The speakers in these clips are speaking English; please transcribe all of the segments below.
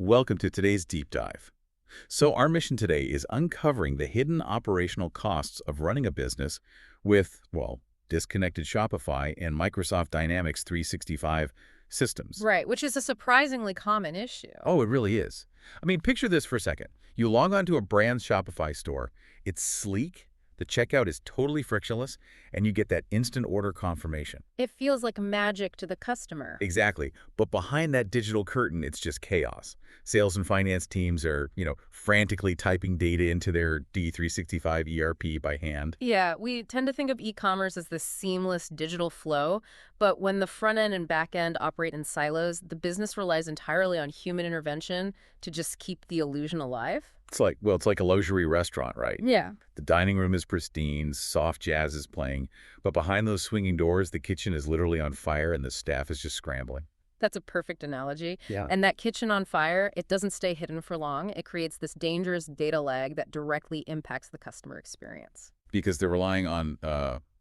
Welcome to today's deep dive. So our mission today is uncovering the hidden operational costs of running a business with, well, disconnected Shopify and Microsoft Dynamics 365 systems. Right, which is a surprisingly common issue. Oh, it really is. I mean, picture this for a second. You log on to a brand's Shopify store. It's sleek, the checkout is totally frictionless, and you get that instant order confirmation. It feels like magic to the customer. Exactly. But behind that digital curtain, it's just chaos. Sales and finance teams are, frantically typing data into their D365 ERP by hand. Yeah, we tend to think of e-commerce as this seamless digital flow, but when the front end and back end operate in silos, the business relies entirely on human intervention to just keep the illusion alive. It's like a luxury restaurant, right? Yeah. The dining room is pristine, soft jazz is playing, but behind those swinging doors, the kitchen is literally on fire and the staff is just scrambling. That's a perfect analogy. Yeah. And that kitchen on fire, it doesn't stay hidden for long. It creates this dangerous data lag that directly impacts the customer experience. Because they're relying on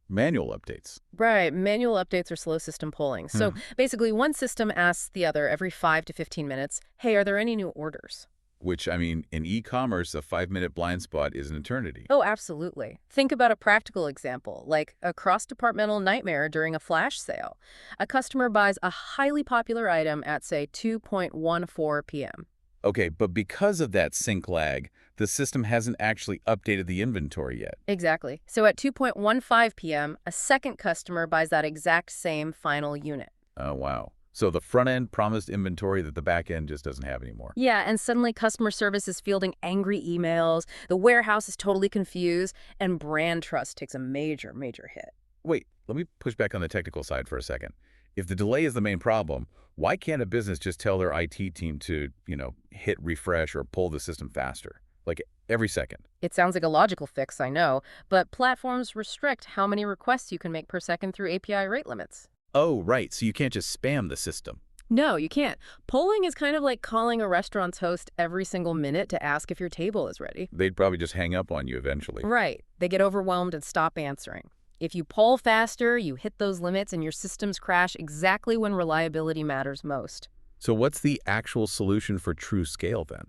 manual updates. Right. Manual updates or slow system polling. So basically, one system asks the other every 5 to 15 minutes, hey, are there any new orders? Which, I mean, in e-commerce, a 5-minute blind spot is an eternity. Oh, absolutely. Think about a practical example, like a cross-departmental nightmare during a flash sale. A customer buys a highly popular item at, say, 2:14 p.m. Okay, but because of that sync lag, the system hasn't actually updated the inventory yet. Exactly. So at 2:15 p.m., a second customer buys that exact same final unit. Oh, wow. So the front end promised inventory that the back end just doesn't have anymore. Yeah, and suddenly customer service is fielding angry emails, the warehouse is totally confused, and brand trust takes a major, major hit. Wait, let me push back on the technical side for a second. If the delay is the main problem, why can't a business just tell their IT team to, hit refresh or pull the system faster? Like every second. It sounds like a logical fix, I know, but platforms restrict how many requests you can make per second through API rate limits. Oh, right. So you can't just spam the system. No, you can't. Polling is kind of like calling a restaurant's host every single minute to ask if your table is ready. They'd probably just hang up on you eventually. Right. They get overwhelmed and stop answering. If you poll faster, you hit those limits and your systems crash exactly when reliability matters most. So what's the actual solution for true scale then?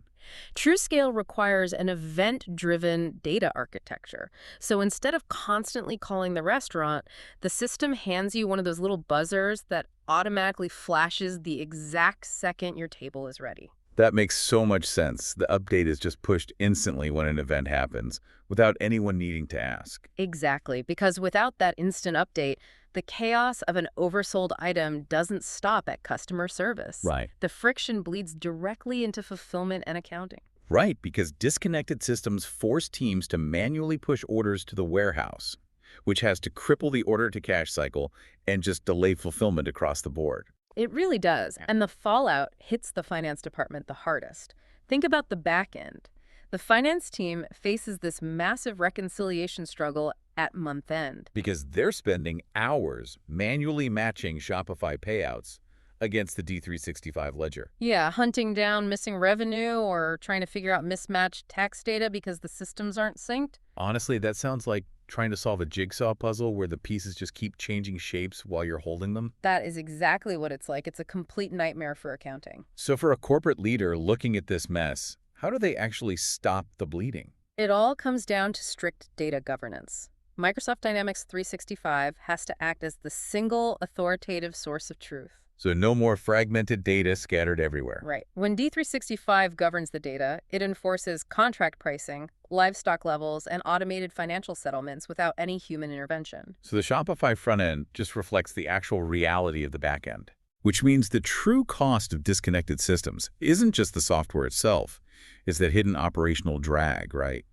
True scale requires an event-driven data architecture. So instead of constantly calling the restaurant, the system hands you one of those little buzzers that automatically flashes the exact second your table is ready. That makes so much sense. The update is just pushed instantly when an event happens, without anyone needing to ask. Exactly, because without that instant update, the chaos of an oversold item doesn't stop at customer service. Right. The friction bleeds directly into fulfillment and accounting. Right, because disconnected systems force teams to manually push orders to the warehouse, which has to cripple the order-to-cash cycle and just delay fulfillment across the board. It really does. And the fallout hits the finance department the hardest. Think about the back end. The finance team faces this massive reconciliation struggle at month end. Because they're spending hours manually matching Shopify payouts against the D365 ledger. Yeah, hunting down missing revenue or trying to figure out mismatched tax data because the systems aren't synced. Honestly, that sounds like trying to solve a jigsaw puzzle where the pieces just keep changing shapes while you're holding them. That is exactly what it's like. It's a complete nightmare for accounting. So for a corporate leader looking at this mess, how do they actually stop the bleeding? It all comes down to strict data governance. Microsoft Dynamics 365 has to act as the single authoritative source of truth. So no more fragmented data scattered everywhere. Right. When D365 governs the data, it enforces contract pricing, livestock levels, and automated financial settlements without any human intervention. So the Shopify front end just reflects the actual reality of the back end, which means the true cost of disconnected systems isn't just the software itself. It's that hidden operational drag, right?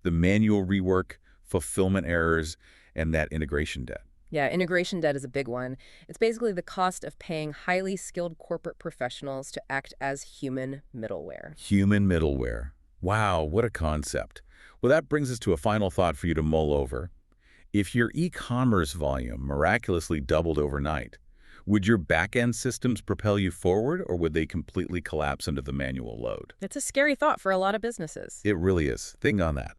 The manual rework, fulfillment errors, and that integration debt. Yeah, integration debt is a big one. It's basically the cost of paying highly skilled corporate professionals to act as human middleware. Human middleware. Wow, what a concept. Well, that brings us to a final thought for you to mull over. If your e-commerce volume miraculously doubled overnight, would your back-end systems propel you forward, or would they completely collapse under the manual load? It's a scary thought for a lot of businesses. It really is. Think on that.